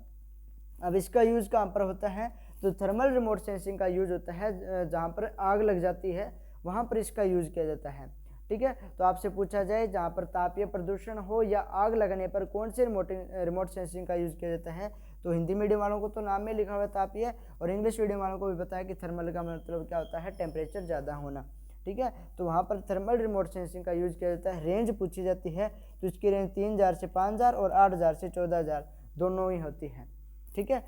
अब इसका यूज कहाँ पर होता है? तो थर्मल रिमोट सेंसिंग का यूज होता है जहाँ पर आग लग जाती है वहाँ पर इसका यूज किया जाता है। ठीक है, तो आपसे पूछा जाए जहाँ पर तापीय प्रदूषण हो या आग लगने पर कौन से रिमोट सेंसिंग का यूज किया जाता है, तो हिंदी मीडियम वालों को तो नाम में लिखा हुआ है तापीय, और इंग्लिश मीडियम वालों को भी पता है कि थर्मल का मतलब क्या होता है? टेम्परेचर ज़्यादा होना। ठीक है, तो वहाँ पर थर्मल रिमोट सेंसिंग का यूज किया जाता है। रेंज पूछी जाती है तो इसकी रेंज 3000 से 5000 और 8000 से 14000 दोनों ही होती है। ठीक है,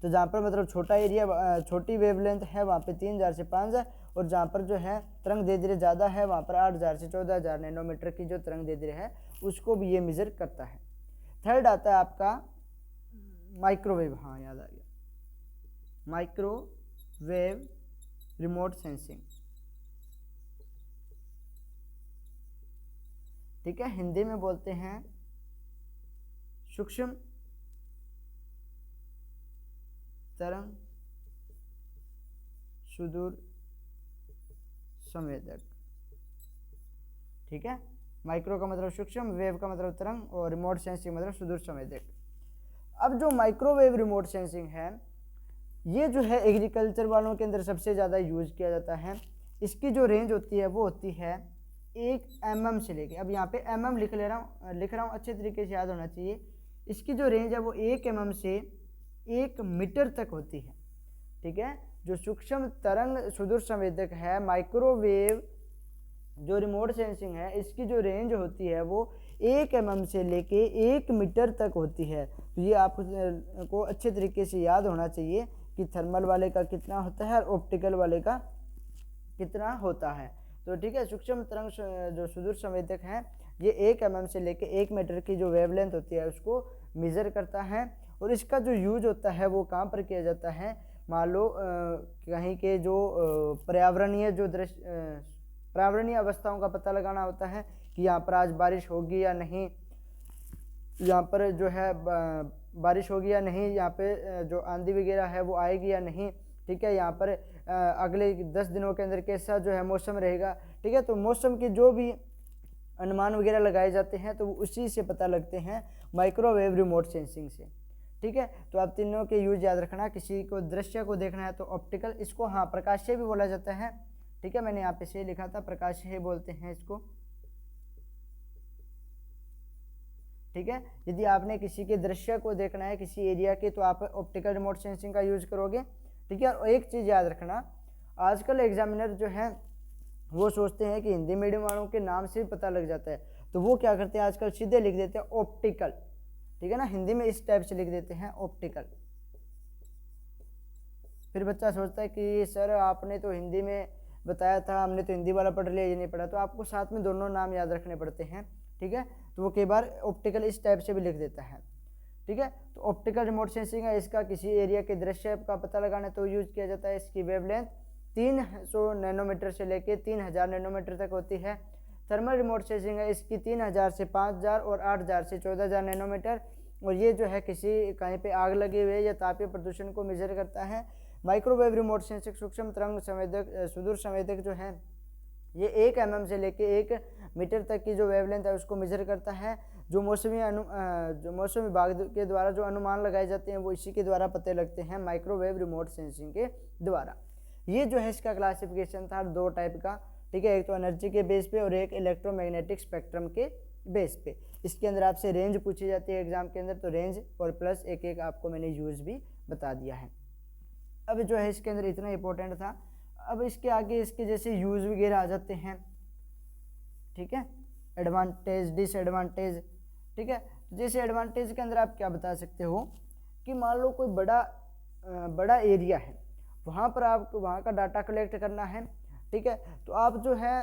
तो जहाँ पर मतलब छोटा एरिया, छोटी वेवलेंथ है वहाँ पे 3000 से 5000, और जहाँ पर जो है तरंग दैर्ध्य ज़्यादा है वहाँ पर 8000 से 14000 नैनोमीटर की जो तरंग दैर्ध्य है उसको भी ये मेजर करता है। थर्ड आता है आपका माइक्रोवेव, हाँ याद आ गया, माइक्रोवेव रिमोट सेंसिंग। ठीक है, हिंदी में बोलते हैं सूक्ष्म तरंग सुदूर संवेदक। ठीक है, माइक्रो का मतलब सूक्ष्म, वेव का मतलब तरंग, और रिमोट सेंसिंग मतलब सुदूर संवेदक। अब जो माइक्रोवेव रिमोट सेंसिंग है ये जो है एग्रीकल्चर वालों के अंदर सबसे ज़्यादा यूज किया जाता है। इसकी जो रेंज होती है वो होती है 1 mm से लेके, अब यहाँ पे mm लिख रहा हूँ, अच्छे तरीके से याद होना चाहिए। इसकी जो रेंज है वो 1 mm से 1 मीटर तक होती है। ठीक है, जो सूक्ष्म तरंग सुदूर संवेदक है, माइक्रोवेव जो रिमोट सेंसिंग है, इसकी जो रेंज होती है वो 1 mm से लेके 1 मीटर तक होती है। तो ये आपको अच्छे तरीके से याद होना चाहिए कि थर्मल वाले का कितना होता है और ऑप्टिकल वाले का कितना होता है। तो ठीक है, सूक्ष्म तरंग जो सुदूर संवेदक है ये 1 mm से लेके 1 मीटर की जो वेवलेंथ होती है उसको मेज़र करता है। और इसका जो यूज होता है वो कहाँ पर किया जाता है? मान लो कहीं के जो पर्यावरणीय जो पर्यावरणीय अवस्थाओं का पता लगाना होता है कि यहाँ पर आज बारिश होगी या नहीं, यहाँ पर जो है बारिश होगी या नहीं, यहाँ पे जो आंधी वगैरह है वो आएगी या नहीं। ठीक है, यहाँ पर अगले 10 दिनों के अंदर कैसा जो है मौसम रहेगा। ठीक है, तो मौसम के जो भी अनुमान वगैरह लगाए जाते हैं तो उसी से पता लगते हैं माइक्रोवेव रिमोट सेंसिंग से। ठीक है, तो आप तीनों के यूज याद रखना। किसी को दृश्य को देखना है तो ऑप्टिकल, इसको हाँ प्रकाशीय भी बोला जाता है। ठीक है, मैंने यहाँ पे से लिखा था, प्रकाशीय बोलते हैं इसको। ठीक है, यदि आपने किसी के दृश्य को देखना है किसी एरिया के तो आप ऑप्टिकल रिमोट सेंसिंग का यूज करोगे। ठीक है, और एक चीज़ याद रखना, आजकल एग्जामिनर जो है वो सोचते हैं कि हिंदी मीडियम वालों के नाम से भी पता लग जाता है, तो वो क्या करते हैं आजकल सीधे लिख देते हैं ऑप्टिकल। ठीक है ना, हिंदी में इस टाइप से लिख देते हैं ऑप्टिकल। फिर बच्चा सोचता है कि सर आपने तो हिंदी में बताया था, हमने तो हिंदी वाला पढ़ लिया, ये नहीं पढ़ा। तो आपको साथ में दोनों नाम याद रखने पड़ते हैं, ठीक है। तो वो कई बार ऑप्टिकल इस टाइप से भी लिख देता है, ठीक है। तो ऑप्टिकल रिमोट सेंसिंग है, इसका किसी एरिया के दृश्य का पता लगाने तो यूज किया जाता है। इसकी वेवलेंथ 300 नैनोमीटर से लेके 3000 नैनोमीटर तक होती है। थर्मल रिमोट सेंसिंग है, इसकी 3000 से 5000 और 8000 से 14000 नैनोमीटर, और ये जो है किसी कहीं पे आग लगे हुए या तापीय प्रदूषण को मेजर करता है। माइक्रोवेव रिमोट सेंसिंग सूक्ष्म तरंग संवेदक सुदूर संवेदक जो है ये 1 mm से लेके 1 मीटर तक की जो वेवलेंथ है उसको मेजर करता है। जो मौसम विभाग के द्वारा जो अनुमान लगाए जाते हैं वो इसी के द्वारा पते लगते हैं, माइक्रोवेव रिमोट सेंसिंग के द्वारा। ये जो है इसका क्लासिफिकेशन था 2 टाइप का, ठीक है। एक तो एनर्जी के बेस पे और एक इलेक्ट्रोमैग्नेटिक स्पेक्ट्रम के बेस पे। इसके अंदर आपसे रेंज पूछी जाती है एग्जाम के अंदर, तो रेंज और प्लस एक आपको मैंने यूज भी बता दिया है। अब जो है इसके अंदर इतना इंपॉर्टेंट था। अब इसके आगे इसके जैसे यूज वगैरह आ जाते हैं, ठीक है, एडवांटेज डिसएडवांटेज, ठीक है। जैसे एडवांटेज के अंदर आप क्या बता सकते हो कि मान लो कोई बड़ा एरिया है, वहाँ पर आपको वहाँ का डाटा कलेक्ट करना है, ठीक है। तो आप जो है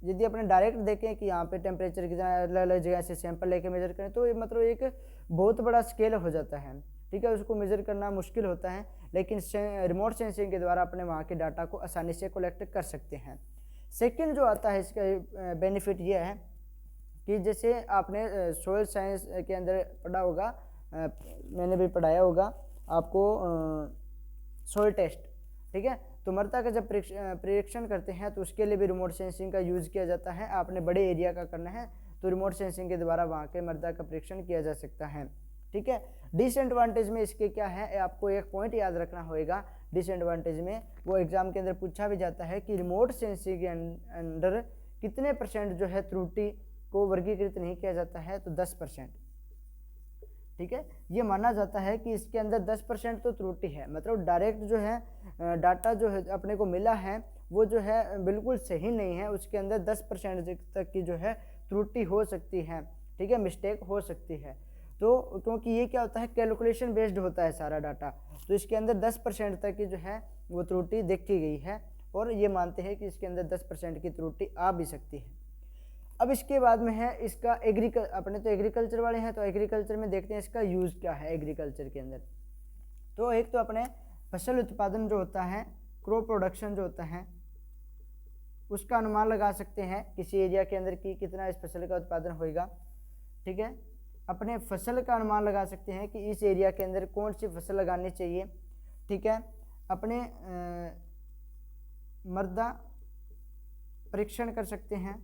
यदि अपने डायरेक्ट देखें कि यहाँ पे टेम्परेचर कितना अलग अलग जगह से सैंपल लेके मेजर करें, तो ये मतलब एक बहुत बड़ा स्केल हो जाता है, ठीक है। उसको मेजर करना मुश्किल होता है, लेकिन रिमोट सेंसिंग के द्वारा अपने वहाँ के डाटा को आसानी से कलेक्ट कर सकते हैं। सेकंड जो आता है इसका बेनिफिट ये है कि जैसे आपने सोयल साइंस के अंदर पढ़ा होगा, मैंने भी पढ़ाया होगा आपको सोयल टेस्ट, ठीक है। तो मृदा का जब परीक्षण करते हैं तो उसके लिए भी रिमोट सेंसिंग का यूज़ किया जाता है। आपने बड़े एरिया का करना है तो रिमोट सेंसिंग के द्वारा वहाँ के मृदा का परीक्षण किया जा सकता है, ठीक है। डिसएडवांटेज में इसके क्या है, आपको एक पॉइंट याद रखना होगा। डिसएडवांटेज में वो एग्जाम के अंदर पूछा भी जाता है कि रिमोट सेंसिंग के अंदर कितने % जो है त्रुटि को वर्गीकृत नहीं किया जाता है, तो 10%, ठीक है। ये माना जाता है कि इसके अंदर 10% तो त्रुटि है, मतलब डायरेक्ट जो है डाटा जो है अपने को मिला है वो जो है बिल्कुल सही नहीं है, उसके अंदर 10% तक की जो है त्रुटि हो सकती है, ठीक है, मिस्टेक हो सकती है। तो क्योंकि ये क्या होता है, कैलकुलेशन बेस्ड होता है सारा डाटा, तो इसके अंदर 10% तक की जो है वो त्रुटि देखी गई है, और ये मानते हैं कि इसके अंदर 10% की त्रुटि आ भी सकती है। अब इसके बाद में है इसका अपने तो एग्रीकल्चर वाले हैं, तो एग्रीकल्चर में देखते हैं इसका यूज़ क्या है एग्रीकल्चर के अंदर। तो एक तो अपने फसल उत्पादन जो होता है, क्रॉप प्रोडक्शन जो होता है, उसका अनुमान लगा सकते हैं किसी एरिया के अंदर कि कितना इस फसल का उत्पादन होएगा, ठीक है। अपने फसल का अनुमान लगा सकते हैं कि इस एरिया के अंदर कौन सी फसल लगानी चाहिए, ठीक है। अपने मृदा परीक्षण कर सकते हैं,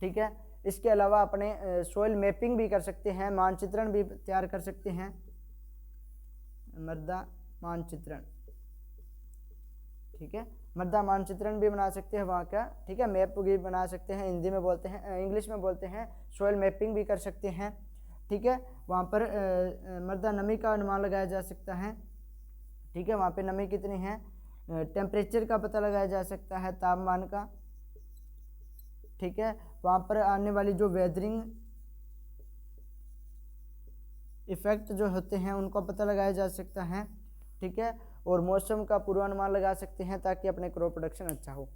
ठीक है। इसके अलावा अपने सोइल मैपिंग भी कर सकते हैं, मानचित्रण भी तैयार कर सकते हैं, मृदा मानचित्रण, ठीक है। मृदा मानचित्रण भी बना सकते हैं वहाँ का, ठीक है। मैप भी बना सकते हैं, हिंदी में बोलते हैं, इंग्लिश में बोलते हैं, सोइल मैपिंग भी कर सकते हैं, ठीक है। वहाँ पर मृदा नमी का अनुमान लगाया जा सकता है, ठीक है। वहाँ पे नमी कितनी है, टेम्परेचर का पता लगाया जा सकता है, तापमान का, ठीक है। वहाँ पर आने वाली जो वेदरिंग इफेक्ट जो होते हैं उनको पता लगाया जा सकता है, ठीक है। और मौसम का पूर्वानुमान लगा सकते हैं ताकि अपने क्रॉप प्रोडक्शन अच्छा हो।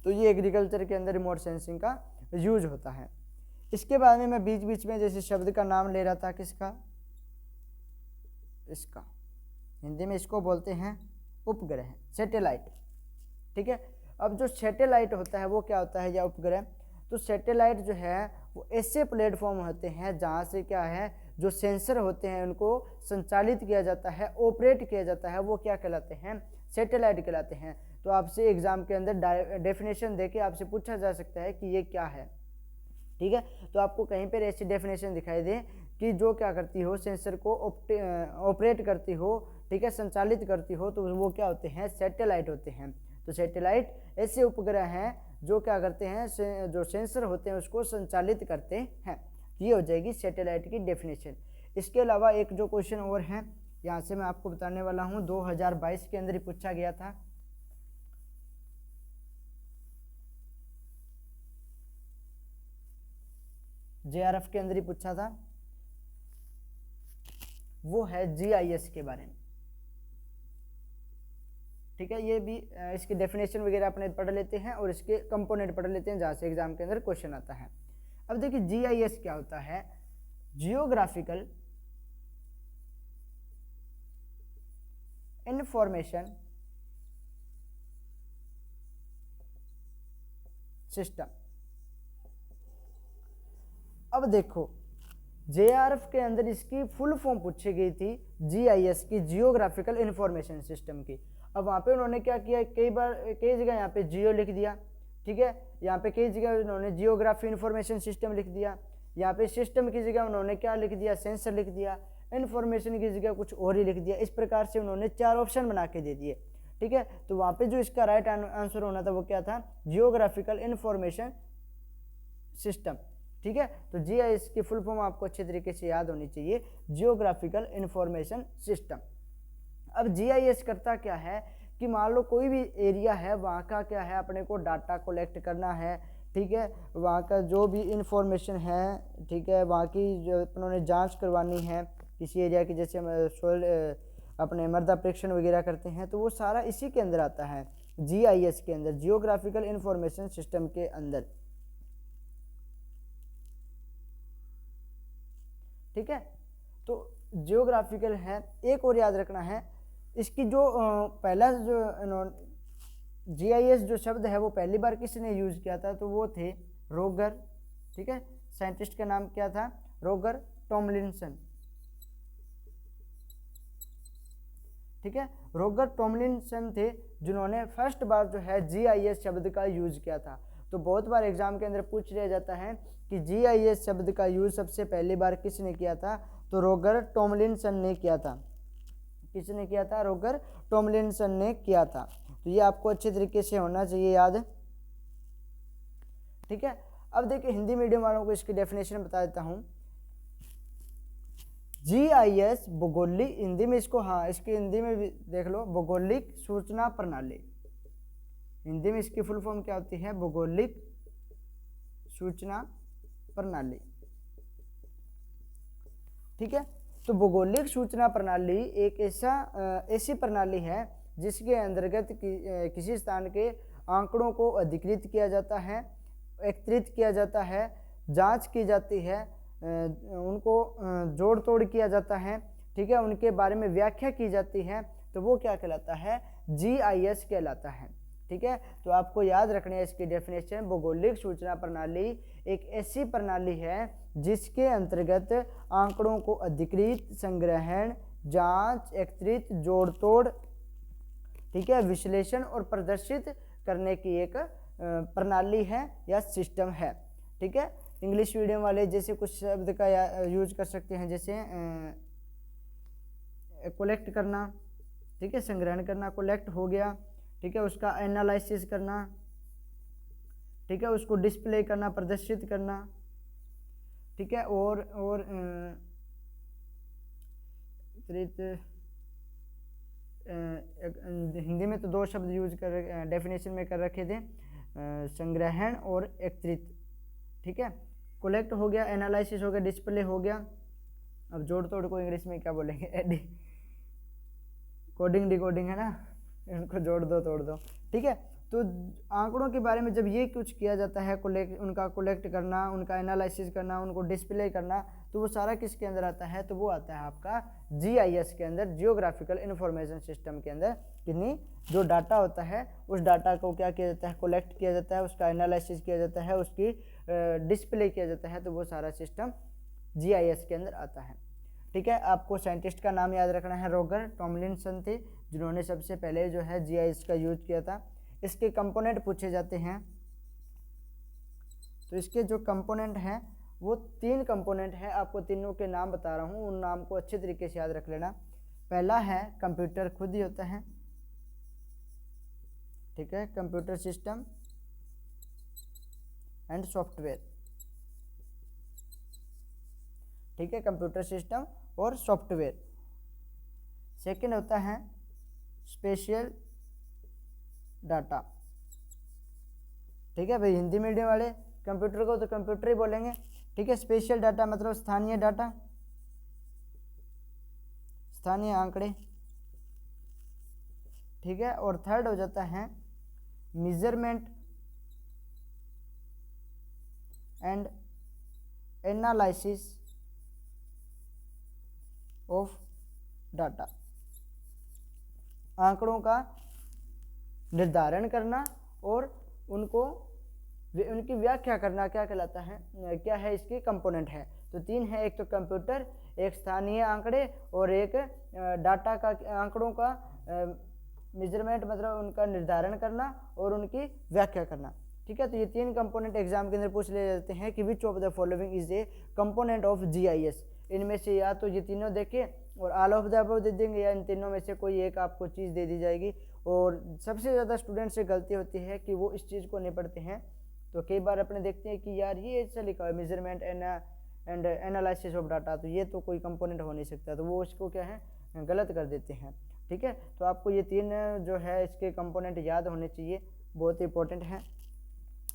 तो ये एग्रीकल्चर के अंदर रिमोट सेंसिंग का यूज होता है। इसके बाद में मैं बीच बीच में जैसे शब्द का नाम ले रहा था, किसका, इसका हिंदी में इसको बोलते हैं उपग्रह, सैटेलाइट, ठीक है। अब जो सैटेलाइट होता है वो क्या होता है, या उपग्रह, तो सैटेलाइट जो है वो ऐसे प्लेटफॉर्म होते हैं जहाँ से क्या है, जो सेंसर होते हैं उनको संचालित किया जाता है, ऑपरेट किया जाता है, वो क्या कहलाते हैं, सैटेलाइट कहलाते हैं। तो आपसे एग्जाम के अंदर डेफिनेशन देके आपसे पूछा जा सकता है कि ये क्या है, ठीक है। तो आपको कहीं पर ऐसी डेफिनेशन दिखाई दे कि जो क्या करती हो, सेंसर को ऑपरेट करती हो, ठीक है, संचालित करती हो, तो वो क्या होते हैं, सैटेलाइट होते हैं। तो सैटेलाइट ऐसे उपग्रह हैं जो क्या करते हैं, जो सेंसर होते हैं उसको संचालित करते हैं। ये हो जाएगी सैटेलाइट की डेफिनेशन। इसके अलावा एक जो क्वेश्चन और है यहाँ से मैं आपको बताने वाला हूँ, 2022 के अंदर ही पूछा गया था। JRF के अंदर ही पूछा था, वो है GIS के बारे में। ठीक है, ये भी इसकी डेफिनेशन वगैरह अपने पढ़ लेते हैं और इसके कंपोनेंट पढ़ लेते हैं जहाँ से एग्जाम के अंदर क्वेश्चन आता है। अब देखिए GIS क्या होता है, जियोग्राफिकल इंफॉर्मेशन सिस्टम। अब देखो JRF के अंदर इसकी फुल फॉर्म पूछी गई थी GIS की, जियोग्राफिकल इंफॉर्मेशन सिस्टम की। अब वहाँ पे उन्होंने क्या किया, कई जगह यहाँ पे जियो लिख दिया, ठीक है, यहाँ पे कई जगह उन्होंने जियोग्राफी इंफॉर्मेशन सिस्टम लिख दिया, यहाँ पे सिस्टम की जगह उन्होंने क्या लिख दिया, सेंसर लिख दिया, इन्फॉर्मेशन की जगह कुछ और ही लिख दिया। इस प्रकार से उन्होंने 4 ऑप्शन बना के दे दिए, ठीक है। तो वहाँ पे जो इसका राइट आंसर होना था वो क्या था, जियोग्राफिकल इंफॉर्मेशन सिस्टम, ठीक है। तो GIS की फुल फॉर्म आपको अच्छे तरीके से याद होनी चाहिए, जियोग्राफिकल इंफॉर्मेशन सिस्टम। अब GIS करता क्या है कि मान लो कोई भी एरिया है, वहाँ का क्या है, अपने को डाटा कलेक्ट करना है, ठीक है, वहाँ का जो भी इंफॉर्मेशन है, ठीक है, वहाँ की जो उन्होंने जांच करवानी है किसी एरिया की, जैसे सोल अपने मृदा परीक्षण वगैरह करते हैं, तो वो सारा इसी के अंदर आता है, GIS के अंदर, जियोग्राफिकल इंफॉर्मेशन सिस्टम के अंदर, ठीक है। तो जियोग्राफिकल है। एक और याद रखना है, इसकी जो पहला जो GIS जो शब्द है वो पहली बार किसने यूज किया था, तो वो थे रोगर, ठीक है, साइंटिस्ट का नाम क्या था, रोगर टॉमलिंसन, ठीक है, रोगर टॉमलिंसन थे जिन्होंने फर्स्ट बार जो है GIS शब्द का यूज किया था। तो बहुत बार एग्जाम के अंदर पूछ लिया जाता है कि GIS शब्द का यूज सबसे पहली बार किसने किया था, तो रोगर टॉमलिंसन ने किया था। किसने किया था, रोगर टॉमलिंसन ने किया था। तो ये आपको अच्छे तरीके से होना चाहिए याद, ठीक है। अब देखिए हिंदी मीडियम वालों को इसकी डेफिनेशन बता देता हूँ। GIS भौगोलिक, हिंदी में इसको, हाँ इसकी हिंदी में भी देख लो, भौगोलिक सूचना प्रणाली। हिंदी में इसकी फुल फॉर्म क्या होती है, भौगोलिक सूचना प्रणाली, ठीक है। तो भौगोलिक सूचना प्रणाली एक ऐसी प्रणाली है जिसके अंतर्गत किसी स्थान के आंकड़ों को अधिकृत किया जाता है, एकत्रित किया जाता है, जांच की जाती है, उनको जोड़ तोड़ किया जाता है, ठीक है, उनके बारे में व्याख्या की जाती है, तो वो क्या कहलाता है, GIS कहलाता है, ठीक है। तो आपको याद रखनी है इसकी डेफिनेशन, भौगोलिक सूचना प्रणाली एक ऐसी प्रणाली है जिसके अंतर्गत आंकड़ों को अधिकृत, संग्रहण, जांच, एकत्रित, जोड़ तोड़, ठीक है, विश्लेषण और प्रदर्शित करने की एक प्रणाली है या सिस्टम है, ठीक है। इंग्लिश मीडियम वाले जैसे कुछ शब्द का यूज कर सकते हैं, जैसे कलेक्ट करना, ठीक है, संग्रहण करना, कलेक्ट हो गया, ठीक है, उसका एनालिसिस करना, ठीक है, उसको डिस्प्ले करना, प्रदर्शित करना, ठीक है, और हिंदी में तो 2 शब्द यूज कर डेफिनेशन में कर रखे थे, संग्रहण और एकत्रित, ठीक है। कलेक्ट हो गया, एनालिसिस हो गया, डिस्प्ले हो गया। अब जोड़ तोड़ को इंग्लिश में क्या बोलेंगे, कोडिंग डिकोडिंग है ना, इनको जोड़ दो तोड़ दो, ठीक है। तो आंकड़ों के बारे में जब ये कुछ किया जाता है, उनका कलेक्ट करना, उनका एनालिसिस करना, उनको डिस्प्ले करना, तो वो सारा किसके अंदर आता है, तो वो आता है आपका GIS के अंदर, जियोग्राफिकल इंफॉर्मेशन सिस्टम के अंदर। कितनी जो डाटा होता है उस डाटा को क्या किया जाता है, कलेक्ट किया जाता है, उसका एनालिसिस किया जाता है, उसकी डिस्प्ले किया जाता है, तो वो सारा सिस्टम GIS के अंदर आता है, ठीक है। आपको साइंटिस्ट का नाम याद रखना है, रोगर टॉमलिंसन थे जिन्होंने सबसे पहले जो है GIS का यूज किया था। इसके कंपोनेंट पूछे जाते हैं, तो इसके जो कंपोनेंट हैं वो 3 कंपोनेंट हैं, आपको तीनों के नाम बता रहा हूँ, उन नाम को अच्छे तरीके से याद रख लेना। पहला है कंप्यूटर खुद ही होता है, ठीक है, कंप्यूटर सिस्टम एंड सॉफ्टवेयर, ठीक है, कंप्यूटर सिस्टम और सॉफ्टवेयर। सेकंड होता है स्पेशल डाटा, ठीक है भाई, हिंदी मीडियम वाले कंप्यूटर को तो कंप्यूटर ही बोलेंगे, ठीक है। स्पेशल डाटा मतलब स्थानीय डाटा, स्थानीय आंकड़े, ठीक है। और थर्ड हो जाता है measurement and analysis of data, आंकड़ों का निर्धारण करना और उनकी व्याख्या करना क्या कहलाता है, क्या है इसकी कंपोनेंट है। तो तीन है, एक तो कंप्यूटर, एक स्थानीय आंकड़े और एक डाटा का, आंकड़ों का मेजरमेंट मतलब उनका निर्धारण करना और उनकी व्याख्या करना, ठीक है। तो ये तीन कंपोनेंट एग्जाम के अंदर पूछ ले जाते हैं कि which of the following is a component of GIS. इनमें से या तो ये तीनों देखें और ऑल ऑफ द अबव दे देंगे, या इन तीनों में से कोई एक आपको चीज़ दे दी जाएगी। और सबसे ज़्यादा स्टूडेंट से गलती होती है कि वो इस चीज़ को नहीं पढ़ते हैं। तो कई बार अपने देखते हैं कि यार ये ऐसा लिखा है measurement and analysis of data, तो ये तो कोई कंपोनेंट हो नहीं सकता, तो वो इसको क्या है गलत कर देते हैं, ठीक है। तो आपको ये तीन जो है इसके कंपोनेंट याद होने चाहिए, बहुत इंपॉर्टेंट है।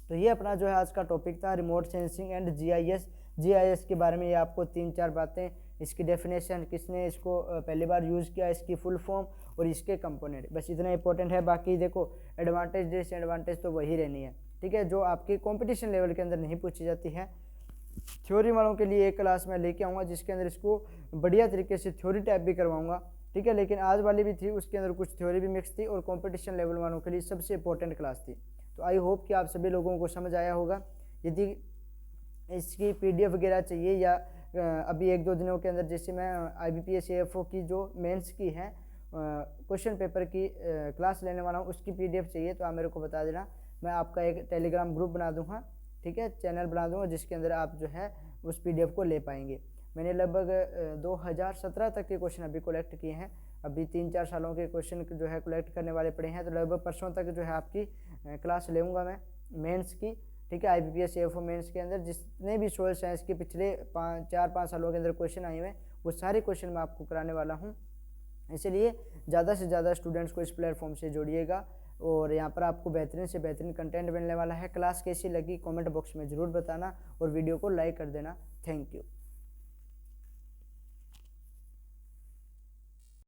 तो ये अपना जो है आज का टॉपिक था, रिमोट सेंसिंग एंड जीआईएस के बारे में। ये आपको 3-4 बातें, इसकी डेफिनेशन, किसने इसको पहली बार यूज़ किया, इसकी फुल फॉर्म और इसके कंपोनेंट, बस इतना इंपॉर्टेंट है। बाकी देखो एडवांटेज डिसएडवांटेज तो वही रहनी है, ठीक है, जो आपके कंपटीशन लेवल के अंदर नहीं पूछी जाती है। थ्योरी वालों के लिए एक क्लास मैं लेके आऊँगा जिसके अंदर इसको बढ़िया तरीके से थ्योरी टाइप भी करवाऊँगा, ठीक है। लेकिन आज वाली भी थी, उसके अंदर कुछ थ्योरी भी मिक्स थी और कंपटीशन लेवल वालों के लिए सबसे इंपॉर्टेंट क्लास थी। तो आई होप कि आप सभी लोगों को समझ आया होगा। यदि इसकी पीडीएफ वगैरह चाहिए या अभी 1-2 दिनों के अंदर, जैसे मैं IBPS AFO की जो मेंस की है क्वेश्चन पेपर की क्लास लेने वाला हूँ, उसकी पीडीएफ चाहिए तो आप मेरे को बता देना, मैं आपका एक टेलीग्राम ग्रुप बना दूँगा, ठीक है, चैनल बना दूँगा जिसके अंदर आप जो है उस पीडीएफ को ले पाएंगे। मैंने लगभग 2017 तक के क्वेश्चन अभी कलेक्ट किए हैं, अभी 3-4 सालों के क्वेश्चन जो है कलेक्ट करने वाले पड़े हैं। तो लगभग परसों तक जो है आपकी क्लास लेऊंगा मैं मेंस की, ठीक है। IBPS AFO मेंस के अंदर जितने भी सोशल साइंस के पिछले 4-5 सालों के अंदर क्वेश्चन आए हुए हैं, वो सारे क्वेश्चन मैं आपको कराने वाला हूँ। इसलिए ज़्यादा से ज़्यादा स्टूडेंट्स को इस प्लेटफॉर्म से जोड़िएगा और यहाँ पर आपको बेहतरीन से बेहतरीन कंटेंट मिलने वाला है। क्लास कैसी लगी कमेंट बॉक्स में ज़रूर बताना और वीडियो को लाइक कर देना। Thank you.